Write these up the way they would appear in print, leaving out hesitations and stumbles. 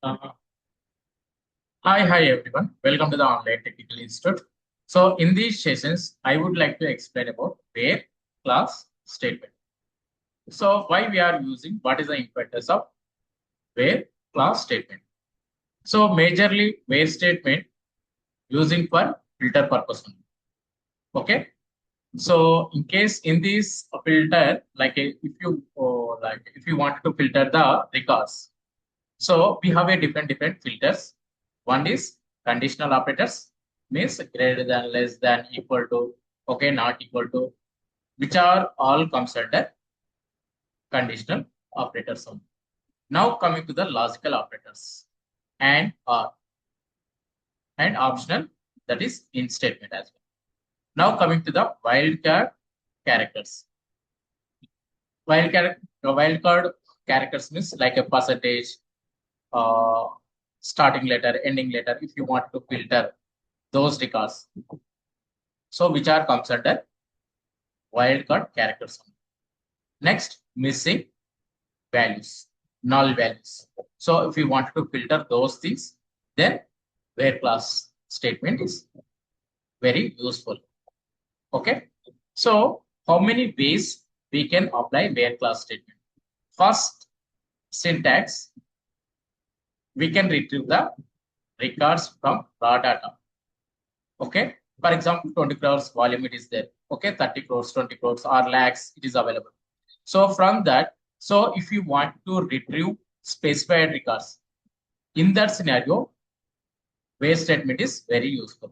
Uh, hi everyone. Welcome to the Online Technical Institute. So in these sessions, I would like to explain about where class statement. So why we are using, what is the importance of where class statement. So majorly where statement using for filter purpose only. Okay. So in case in this filter, if you want to filter the records, so we have a different filters. One is conditional operators, means greater than, less than, equal to, okay, not equal to, which are all comes under conditional operators only. Now coming to the logical operators and and optional, that is in statement as well. Now coming to the wildcard characters. Wildcard characters means like a percentage, uh, starting letter, ending letter, if you want to filter those records. So which are comes under wildcard characters. Next, missing values, null values. So if you want to filter those things, then where class statement is very useful. Okay. So how many ways we can apply where class statement? First, syntax. We can retrieve the records from raw data. Okay. For example, 20 crores volume it is there. Okay, 30 crores, 20 crores or lakhs, it is available. So from that, so if you want to retrieve specified records, in that scenario, where statement is very useful.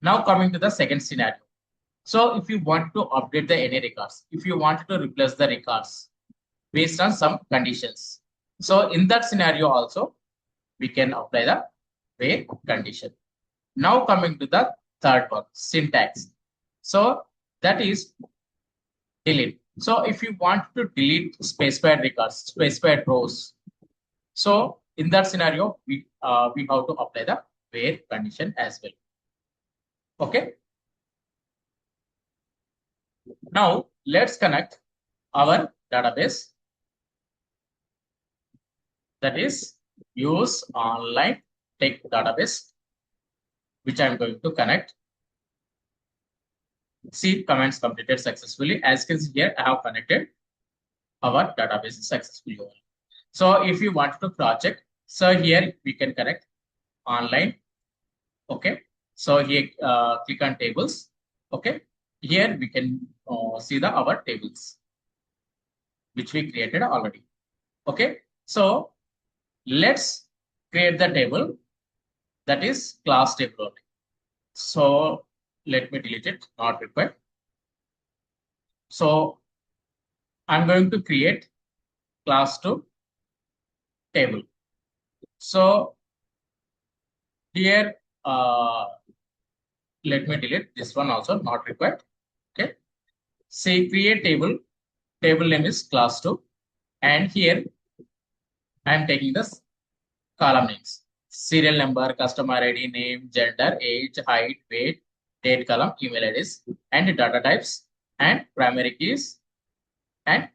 Now coming to the second scenario. So if you want to update the any records, if you want to replace the records based on some conditions. So in that scenario also, we can apply the where condition. Now coming to the third one, syntax. So that is delete. So if you want to delete specified records, specified rows, so in that scenario, we have to apply the where condition as well. Okay. Now let's connect our database, that is use online tech database, which I'm going to connect. See commands completed successfully. As you can see here, I have connected our database successfully. So if you want to project, so here we can connect online. Okay. So here click on tables. Okay. Here we can see the our tables, which we created already. Okay. So let's create the table, that is class table only. So let me delete it, not required. So I'm going to create class to table. So here, let me delete this one also, not required. Okay. Say create table. Table name is class 2. And here I am taking this column names. Serial number, customer ID, name, gender, age, height, weight, date column, email IDs, and data types, and primary keys, and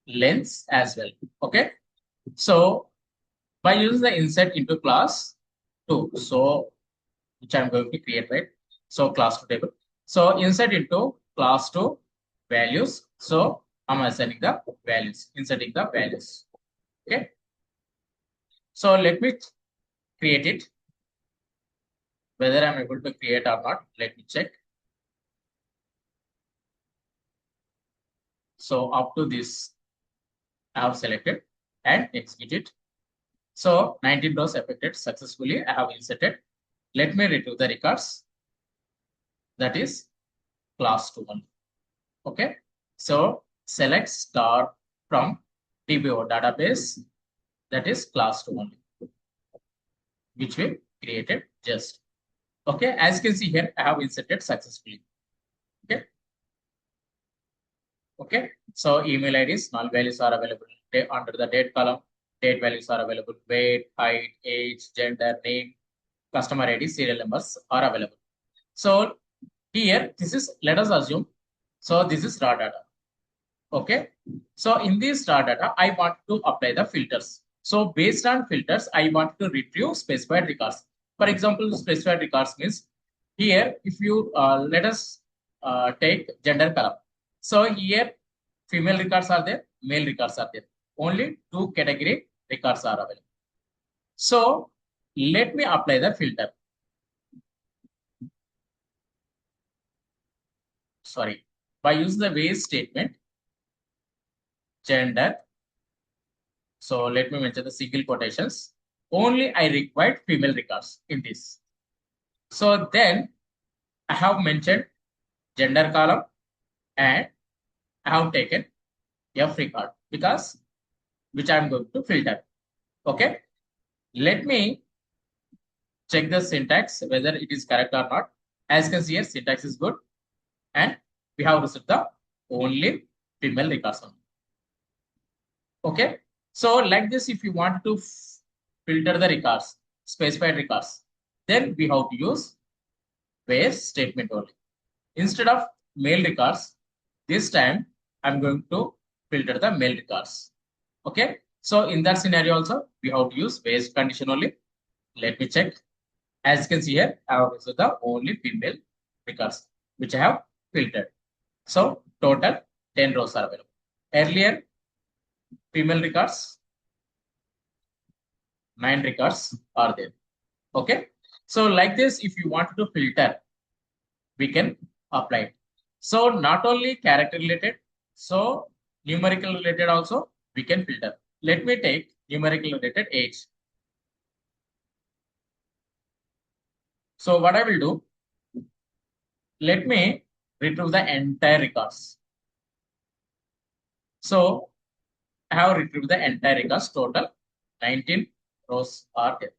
lengths as well. Okay. So by using the insert into class 2, so which I'm going to create, right? So class 2 table. So insert into class 2 values. So I'm assigning the values, inserting the values. Okay. So let me create it. Whether I'm able to create or not, let me check. So up to this, I have selected and execute it. So 19 rows affected successfully. I have inserted. Let me retrieve the records. That is class 2 one. Okay. So select star from TBO database, that is class 2 only, which we created just. Okay. As you can see here, I have inserted successfully. Okay. Okay. So email IDs, null values are available under the date column. Date values are available. Weight, height, age, gender, name, customer ID, serial numbers are available. So here, this is, let us assume, so this is raw data. Okay. So in this raw data, I want to apply the filters. So based on filters, I want to retrieve specified records. For example, specified records means here, if you let us take gender column. So here, female records are there, male records are there. Only two category records are available. So let me apply the filter. Sorry, by using the where statement, gender. So let me mention the single quotations. Only I required female records in this. So then I have mentioned gender column and I have taken F record because which I am going to filter. Okay. Let me check the syntax whether it is correct or not. As you can see here, syntax is good and we have received the only female records only. Okay. So like this, if you want to filter the records, specified records, then we have to use where statement only. Instead of male records, this time I'm going to filter the male records. Okay. So in that scenario also, we have to use based condition only. Let me check. As you can see here, I have used the only female records, which I have filtered. So total 10 rows are available. Earlier, female records, 9 records are there. Okay. So like this, if you want to filter, we can apply it. So not only character related, so numerical related also we can filter. Let me take numerical related age. So what I will do, let me retrieve the entire records. So I have retrieved the entire records, total 19 rows are there.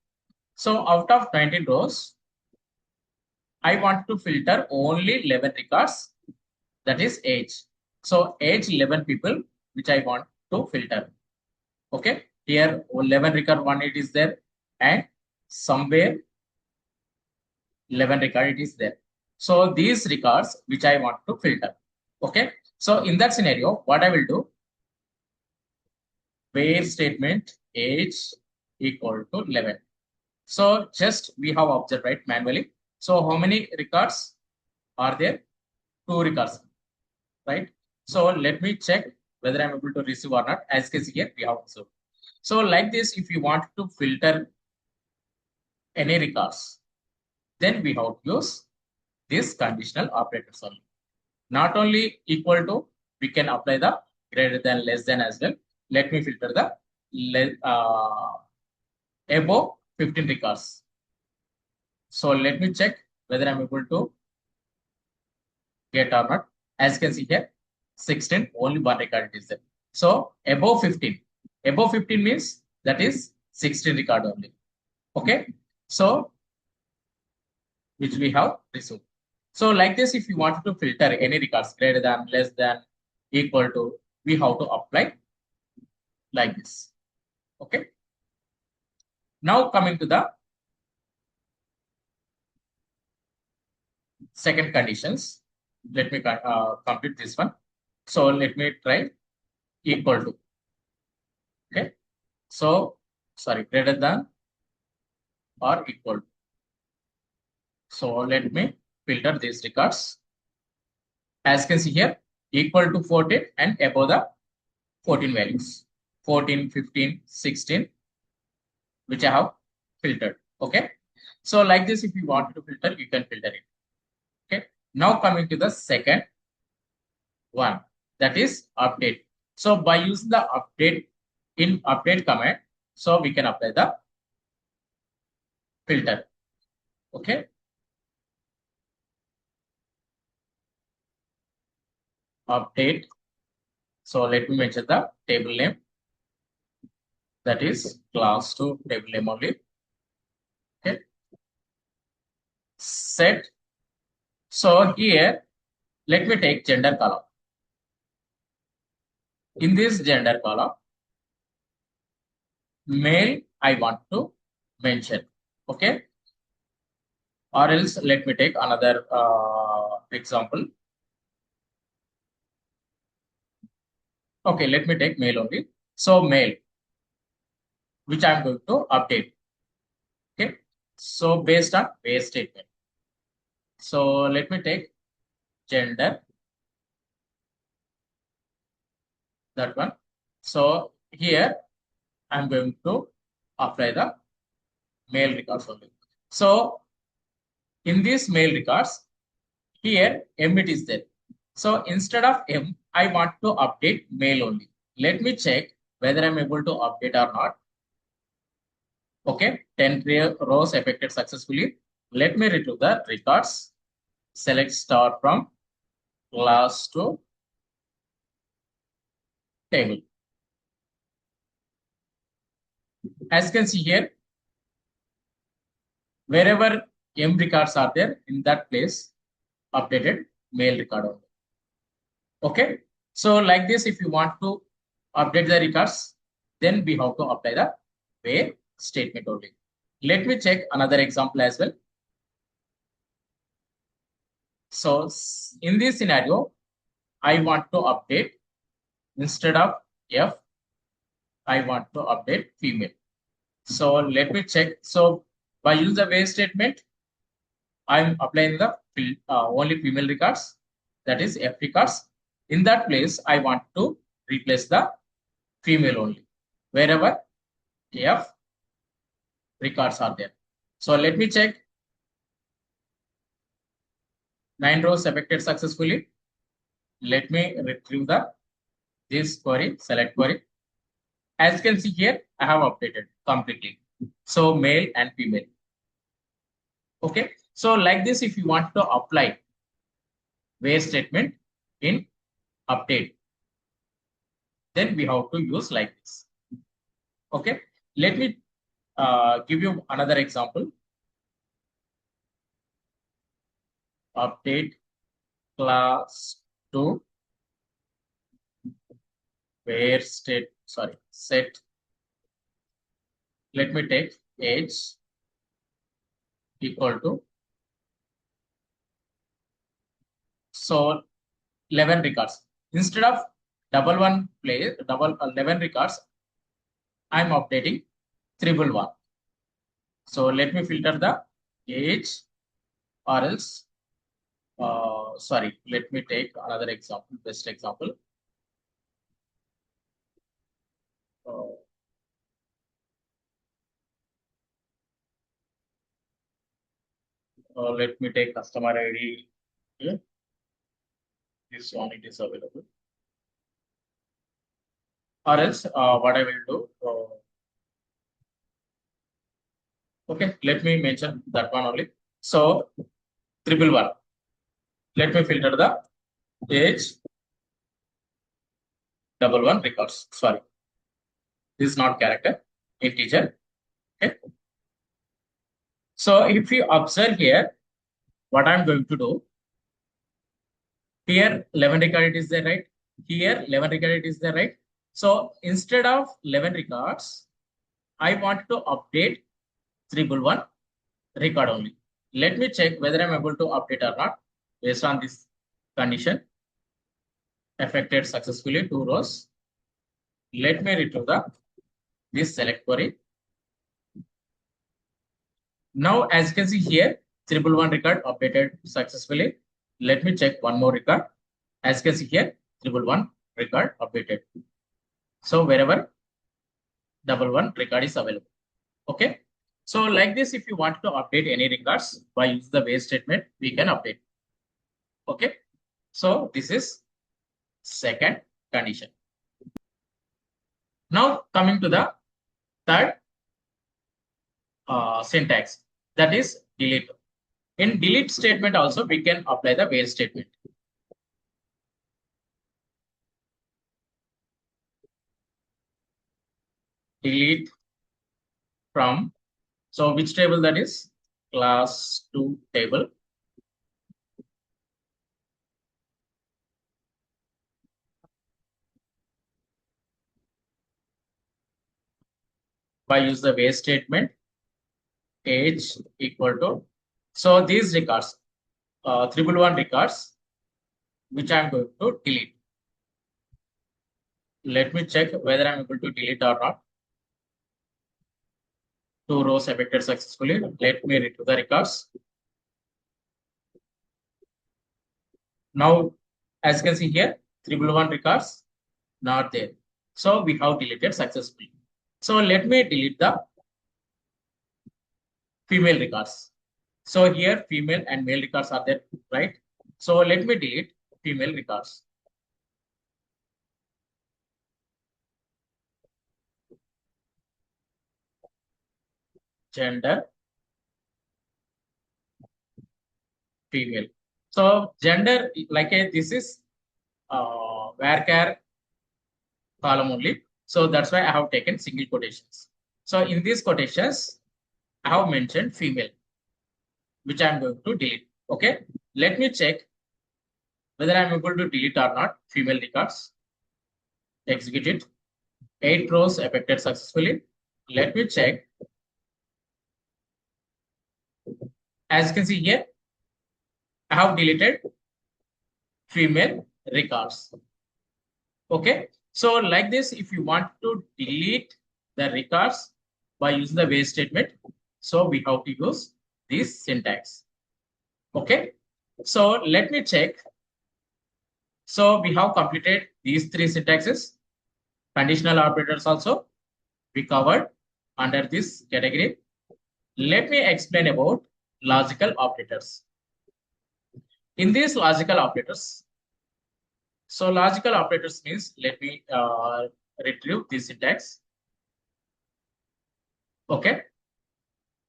So out of 19 rows, I want to filter only 11 records, that is age. So age 11 people, which I want to filter. Okay, here 11 record one it is there, and somewhere 11 record it is there. So these records which I want to filter. Okay, so in that scenario, what I will do, where statement age equal to 11. So just we have observed right manually. So how many records are there? 2 records, right? So let me check whether I'm able to receive or not. As you can see here, we have observed. So like this, if you want to filter any records, then we have to use this conditional operators only. Not only equal to, we can apply the greater than, less than as well. Let me filter the above 15 records. So let me check whether I'm able to get or not. As you can see here, 16, only one record is there. So above 15. Above 15 means that is 16 record only. Okay. So which we have received. So like this, if you wanted to filter any records greater than, less than, equal to, we have to apply like this. Okay. Now coming to the second conditions. Let me complete this one. So let me try equal to. Okay. So sorry, greater than or equal to. So let me filter these records. As you can see here, equal to 14 and above the 14 values. 14, 15, 16, which I have filtered. Okay. So like this, if you want to filter, you can filter it. Okay. Now coming to the second one, that is update. So by using the update in update command, so we can apply the filter. Okay. Update. So let me mention the table name. That is class to table name only. Okay. Set. So here, let me take gender column. In this gender column, male I want to mention. Okay. Or else let me take another example. Okay, let me take male only. So male. which I'm going to update. Okay. So based on where statement. So let me take gender, that one. So here I'm going to apply the male records only. So in these male records, here M it is there. So instead of M, I want to update male only. Let me check whether I'm able to update or not. Okay, 10 rows affected successfully. Let me retrieve the records. Select star from class to table. As you can see here, wherever M records are there, in that place, updated male record only. Okay, so like this, if you want to update the records, then we have to apply the where statement only. Let me check another example as well. So in this scenario, I want to update instead of F, I want to update female. So let me check. So by using the where statement, I'm applying the only female records, that is F records. In that place, I want to replace the female only, wherever F records are there. So let me check. 9 rows affected successfully. Let me retrieve this query, select query. As you can see here, I have updated completely. So male and female. Okay. So like this, if you want to apply where statement in update, then we have to use like this. Okay. Let me give you another example. Update class to where set. Let me take age equal to, so 11 records. Instead of double 11 records, I'm updating triple 1. So let me filter the age, or else, let me take another example, best example. Let me take customer ID. Okay. This one, it is available. Or else, what I will do, okay, let me mention that one only. So, triple 1. Let me filter the age, double 1 records. Sorry, this is not character, integer. Okay. So, if you observe here, what I'm going to do, here 11 record it is there, right? Here 11 record it is there, right? So instead of 11 records, I want to update triple 1 record only. Let me check whether I'm able to update or not based on this condition. Affected successfully 2 rows. Let me retrieve this select query. Now, as you can see here, triple 1 record updated successfully. Let me check one more record. As you can see here, triple 1 record updated. So wherever double 1 record is available. Okay. So like this, if you want to update any records by using the where statement, we can update. Okay. So this is second condition. Now coming to the third syntax, that is delete. In delete statement also, we can apply the where statement. Delete from, so which table that is? Class to table. By use the where statement, age equal to, so these records, triple 1 records, which I'm going to delete. Let me check whether I'm able to delete or not. 2 rows affected successfully. Let me retrieve the records. Now, as you can see here, 311 records not there. So we have deleted successfully. So let me delete the female records. So here female and male records are there, right? So let me delete female records. Gender, female. So gender, like this is where column only. So that's why I have taken single quotations. So in these quotations, I have mentioned female, which I'm going to delete. Okay. Let me check whether I'm able to delete or not female records. Execute it. 8 rows affected successfully. Let me check. As you can see here, I have deleted female records. Okay. So like this, if you want to delete the records by using the where statement, so we have to use this syntax. Okay. So let me check. So we have completed these 3 syntaxes. Conditional operators also we covered under this category. Let me explain about logical operators. In these logical operators, so logical operators means, let me retrieve this syntax. Okay.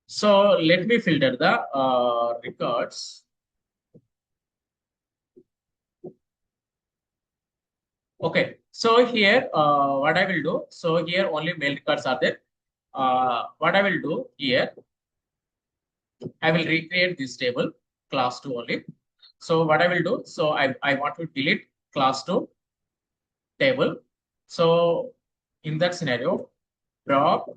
So let me filter the records. Okay. So here, what I will do, so here only male records are there. What I will do here, I will recreate this table, class 2 only. So what I will do, so I want to delete class 2 table. So in that scenario, drop,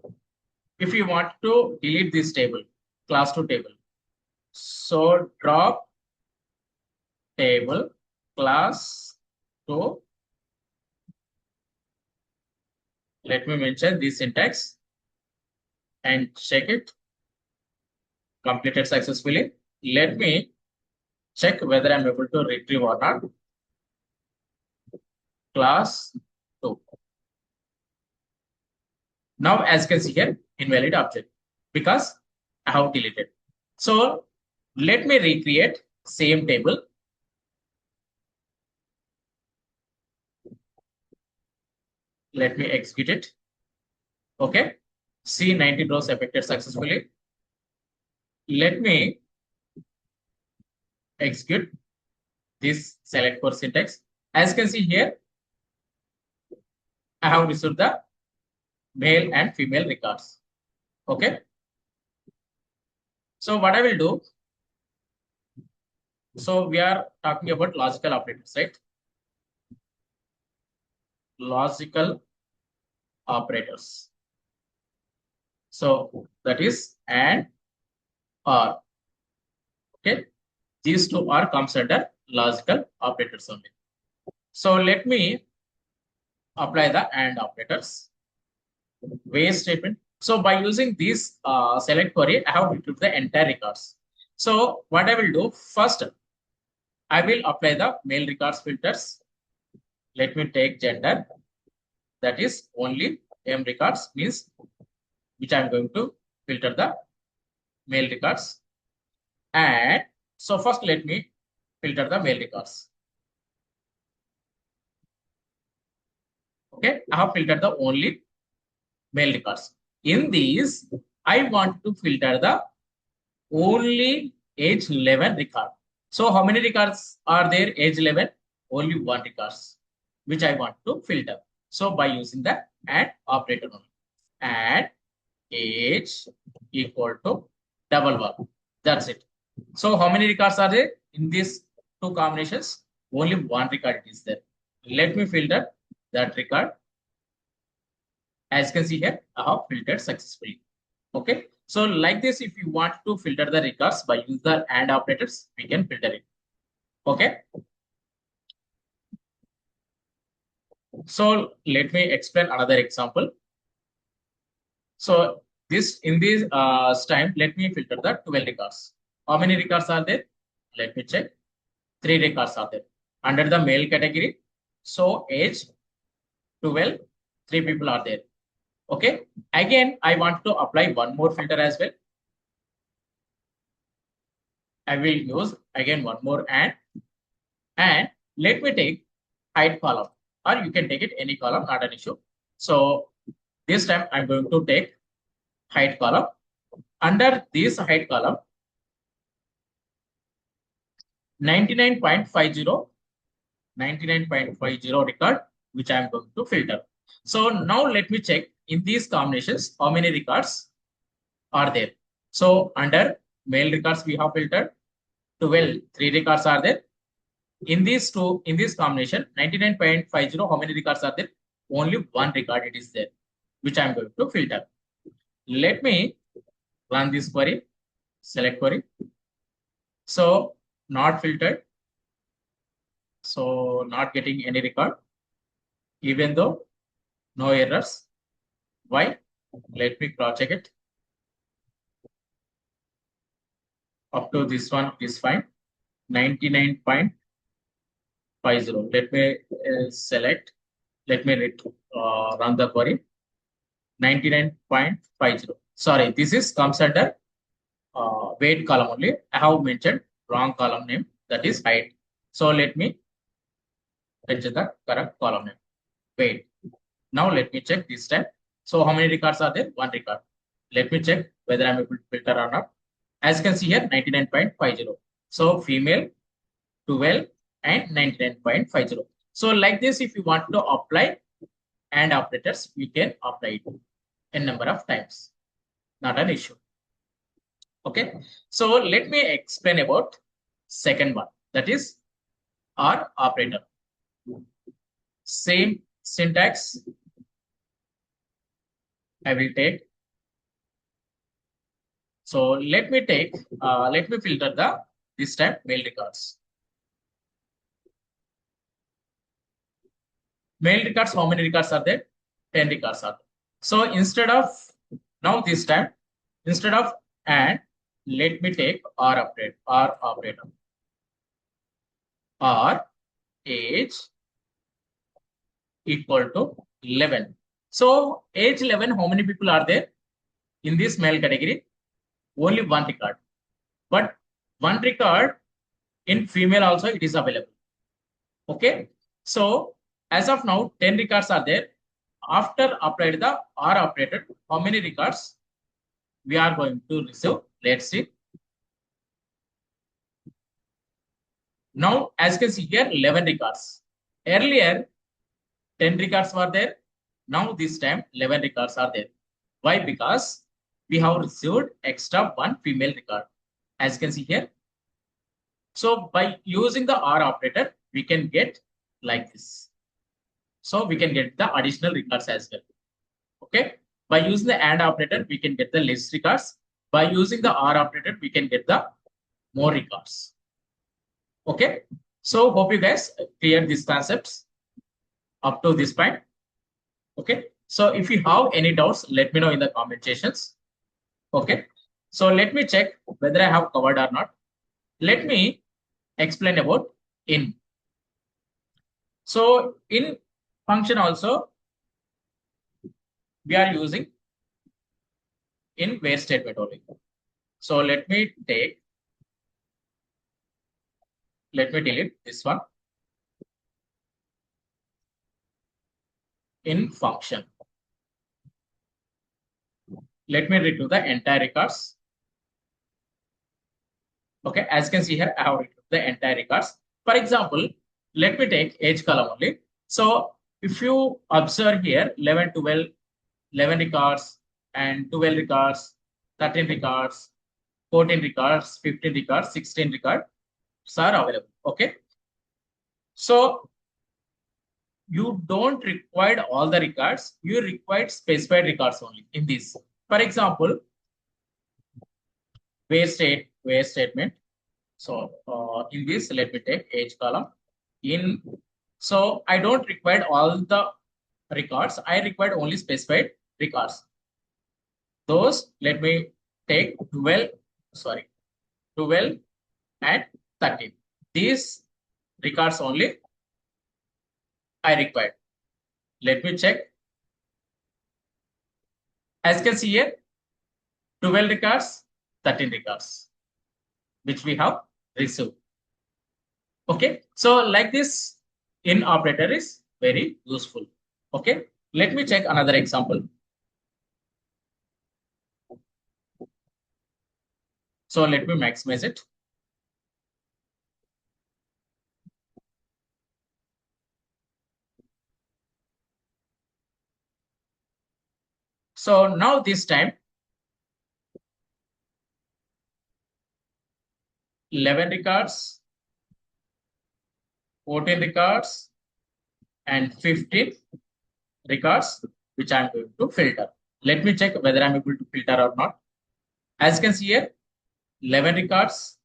if you want to delete this table, class 2 table. So drop table class 2. Let me mention this syntax and check it. Completed successfully. Let me check whether I'm able to retrieve or not. Class 2. Now, as you can see here, invalid object because I have deleted. So let me recreate same table. Let me execute it. Okay. See 19 rows affected successfully. Let me execute this select for syntax. As you can see here, I have received the male and female records. Okay. So what I will do, so we are talking about logical operators, right? Logical operators. So that is and or. Okay. These two are comes under logical operators only. So let me apply the and operators. Where statement. So by using this select query, I have retrieved the entire records. So what I will do first, I will apply the male records filters. Let me take gender. That is only M records means which I am going to filter the male records. And so first let me filter the male records. Okay, I have filtered the only male records. In these, I want to filter the only age 11 record. So how many records are there age 11? Only one records, which I want to filter. So by using the add operator only. Add age equal to double one. That's it. So how many records are there in these two combinations? Only one record is there. Let me filter that record. As you can see here, I have filtered successfully. Okay. So like this, if you want to filter the records by using the AND operators, we can filter it. Okay. So let me explain another example. So this in this time, let me filter the 12 records. How many records are there? Let me check. 3 records are there under the male category. So age 12, 3 people are there. Okay. Again, I want to apply one more filter as well. I will use again one more and let me take height column, or you can take it any column, not an issue. So this time I'm going to take height column. Under this height column, 99.50 record, which I'm going to filter. So now let me check in these combinations how many records are there. So under male records we have filtered 12, 3 records are there. In these two, in this combination, 99.50, how many records are there? Only one record it is there, which I'm going to filter. Let me run this query, select query. So not filtered. So not getting any record, even though no errors. Why? Let me cross check it. Up to this one is fine. 99.50. Let me select. Let me run the query. 99.50. Sorry, this is comes under weight column only. I have mentioned wrong column name, that is height. So let me enter the correct column name. Weight. Now let me check this time. So how many records are there? One record. Let me check whether I'm able to filter or not. As you can see here, 99.50. So female, 12 and 99.50. So like this, if you want to apply and operators, you can apply it in number of times. Not an issue. Okay. So let me explain about second one, that is OR operator. Same syntax. I will take. So let me filter the this time male records. Male records, how many records are there? 10 records are there. So instead of now this time, instead of and, let me take OR operator. OR age equal to 11. So age 11, how many people are there in this male category? Only one record. But one record in female also it is available. Okay. So as of now, 10 records are there. After applied the OR operator, how many records we are going to receive? Let's see. Now, as you can see here, 11 records. Earlier, 10 records were there. Now, this time, 11 records are there. Why? Because we have received extra one female record. As you can see here. So, by using the OR operator, we can get like this. So, we can get the additional records as well. Okay. By using the AND operator, we can get the less records. By using the OR operator, we can get the more records. Okay. So, hope you guys clear these concepts up to this point. Okay. So, if you have any doubts, let me know in the comment sections. Okay. So, let me check whether I have covered or not. Let me explain about in. So, in function also, we are using in where statement only. So, let me delete this one. In function. Let me retrieve the entire records. Okay, as you can see here, I have retrieved the entire records. For example, let me take age column only. So if you observe here, 11, 12, 11 records and 12 records, 13 records, 14 records, 15 records, 16 records are available. Okay. So you don't require all the records. You require specified records only in this. For example, where statement. So in this, let me take age column. So I don't require all the records. I require only specified records. Those, let me take 12 and 13. These records only I required. Let me check. As you can see here, 12 records, 13 records, which we have received. Okay, so like this in operator is very useful. Okay, let me check another example. So let me maximize it. So now this time 11 records, 14 records, and 15 records, which I'm going to filter. Let me check whether I'm able to filter or not. As you can see here, 11 records,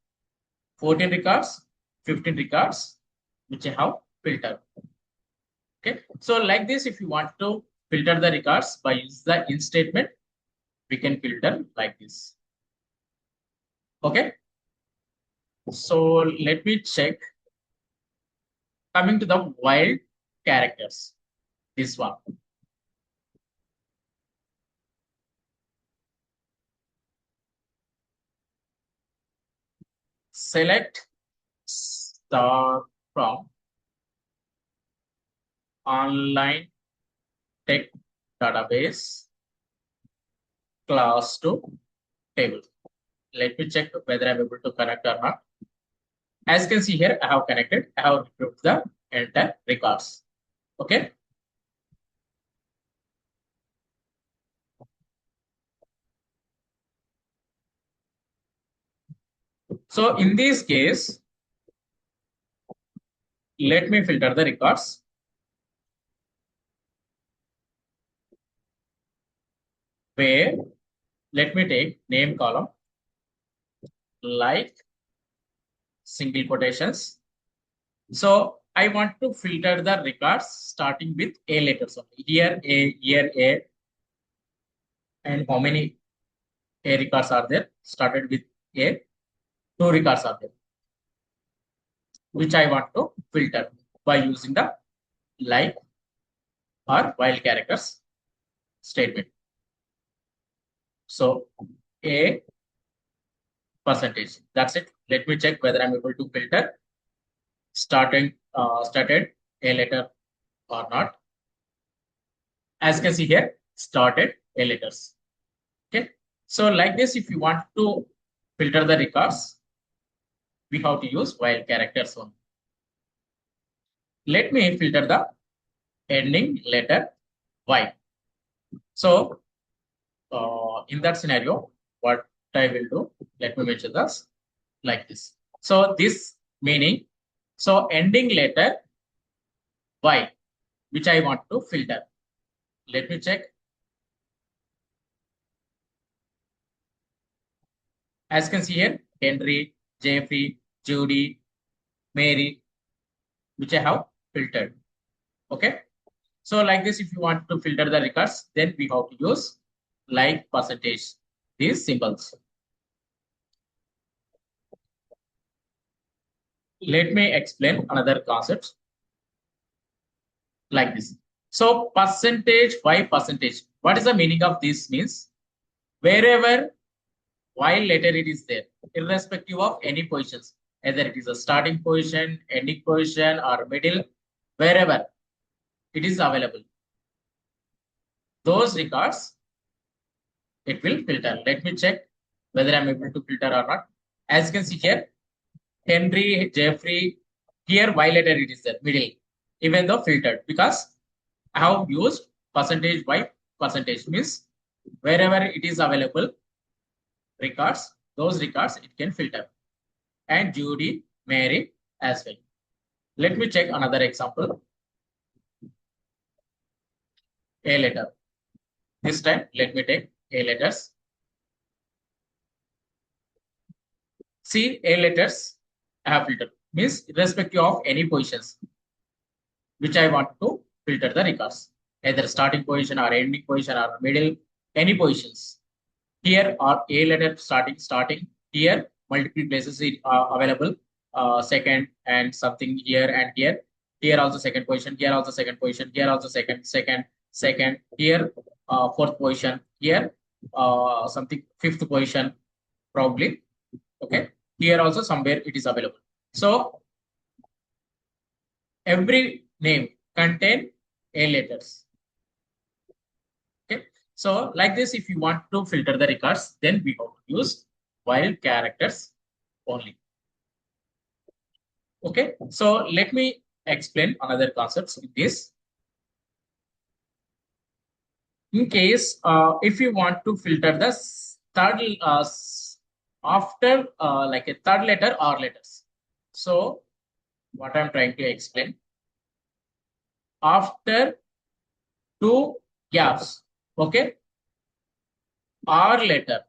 14 records, 15 records, which I have filtered. Okay, so like this, if you want to filter the records by using the in statement, we can filter like this. Okay, so let me check. Coming to the wild characters, this one. Select star from online text database class to table. Let me check whether I'm able to connect or not. As you can see here, I have connected. I have removed the entire records. Okay. So in this case, let me filter the records. Where, let me take name column, like single quotations. So I want to filter the records starting with A letters only. Here A, and how many A records are there? Started with A, 2 records are there, which I want to filter by using the like or while characters statement. So A percentage. That's it. Let me check whether I'm able to filter started A letter or not. As you can see here, started A letters. Okay. So like this, if you want to filter the records, we have to use while characters only. Let me filter the ending letter Y. So in that scenario, what I will do, let me mention this like this. So this meaning, so ending letter Y, which I want to filter. Let me check. As you can see here, Henry, Jeffrey, Judy, Mary, which I have filtered. Okay. So like this, if you want to filter the records, then we have to use like percentage, these symbols. Let me explain another concept like this. So percentage by percentage. What is the meaning of this means? Wherever while letter it is there, irrespective of any positions, either it is a starting position, ending position, or middle, wherever it is available, those records it will filter. Let me check whether I'm able to filter or not. As you can see here, Henry, Jeffrey, here Y letter it is there, middle, even though filtered, because I have used percentage by percentage, means wherever it is available records, those records it can filter. And Judy, Mary as well. Let me check another example. A letter. This time, let me take A letters. See, A letters I have filtered, means irrespective of any positions which I want to filter the records, either starting position or ending position or middle, any positions. Here are A letter starting. Here multiple places is available. Second and something here and here. Here also second position. Here also second position. Here also second. Here fourth position. Here something fifth position probably. Okay. Here also somewhere it is available. So every name contain A letters. Okay. So like this, if you want to filter the records, then we have to use while characters only. Okay. So let me explain another concepts in this. In case if you want to filter the third after like a third letter or letters. So what I'm trying to explain, after two gaps, okay, or letter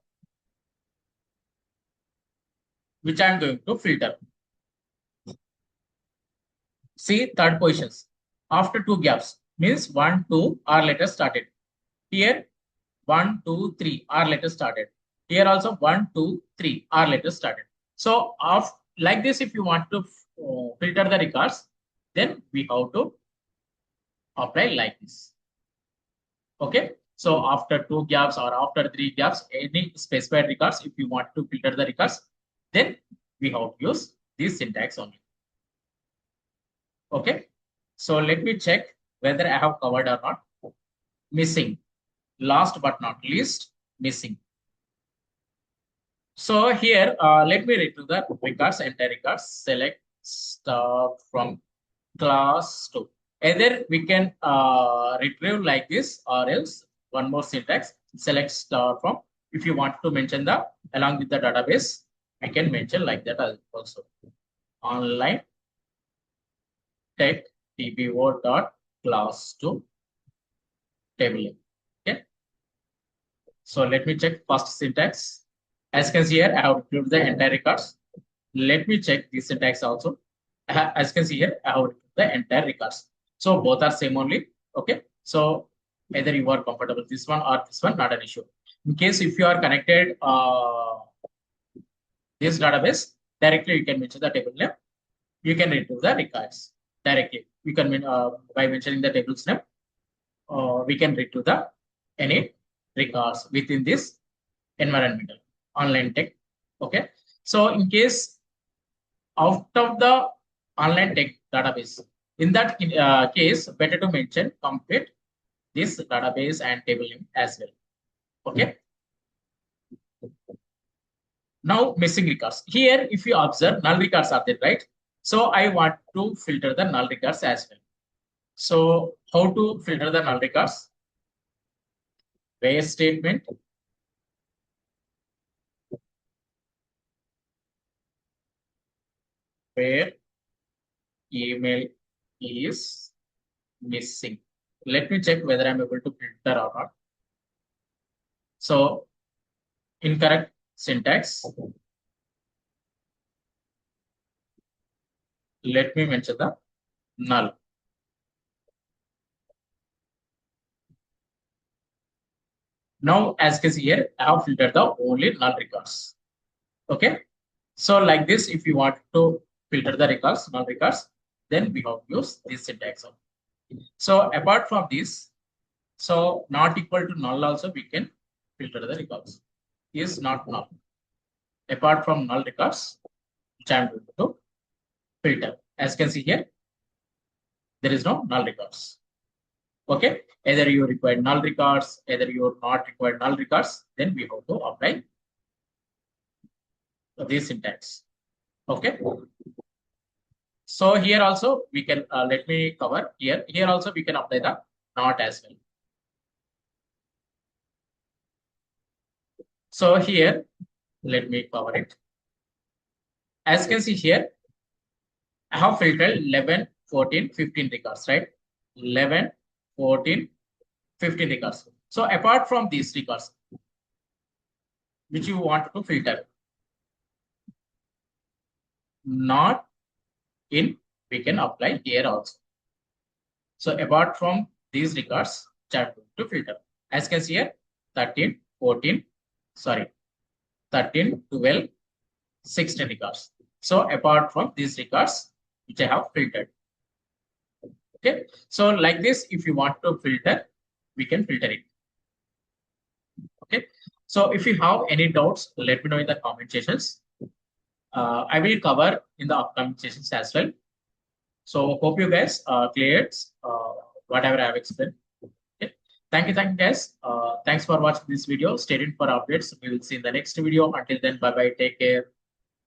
which I'm going to filter. See third positions after two gaps means 1, 2 R letters started. Here 1, 2, 3 R letters started. Here also 1, 2, 3 R letters started. So like this, if you want to filter the records, then we have to apply like this. Okay. So after two gaps or after three gaps, any specified records, if you want to filter the records, then we have to use this syntax only. Okay. So let me check whether I have covered or not. Missing. Last but not least, missing. So here, let me read to the records, entire records, select start from class 2. Either we can retrieve like this or else one more syntax, select start from. If you want to mention the along with the database, we can mention like that also. Online tech tbo dot class 2 table. Okay. So let me check first syntax. As you can see here, I have retrieved the entire records. Let me check the syntax also. As you can see here, I have retrieved the entire records. So both are same only. Okay. So either you are comfortable with this one or this one, not an issue. In case if you are connected this database, directly you can mention the table name. You can retrieve the records directly. You can by mentioning the table's name, we can retrieve the any records within this environmental online tech. Okay. So in case out of the online tech database, in that case, better to mention complete this database and table name as well. Okay. Now missing records. Here, if you observe, null records are there, right? So I want to filter the null records as well. So how to filter the null records? Where statement, where email is missing. Let me check whether I'm able to filter or not. So incorrect syntax. Let me mention the null. Now, as you can see here, I have filtered the only null records. Okay. So like this, if you want to filter the records, null records, then we have to use this syntax. So apart from this, so not equal to null also we can filter the records. Is not null. Apart from null records, which I am going to filter. As you can see here, there is no null records. Okay. Either you require null records, either you not require null records, then we have to apply this syntax. Okay. So here also we can let me cover here. Here also we can apply the not as well. So here, let me cover it. As you can see here, I have filtered 11, 14, 15 records, right? 11, 14, 15 records. So apart from these records, which you want to filter, not in, we can apply here also. So apart from these records, which are going to filter. As you can see here, 13, 14, sorry, 13, 12, 16 records. So apart from these records, which I have filtered. Okay. So like this, if you want to filter, we can filter it. Okay. So if you have any doubts, let me know in the comment sections. I will cover in the upcoming sessions as well. So hope you guys cleared whatever I have explained. Okay. Thank you guys. Thanks for watching this video. Stay tuned for updates. We will see in the next video. Until then, bye bye. Take care.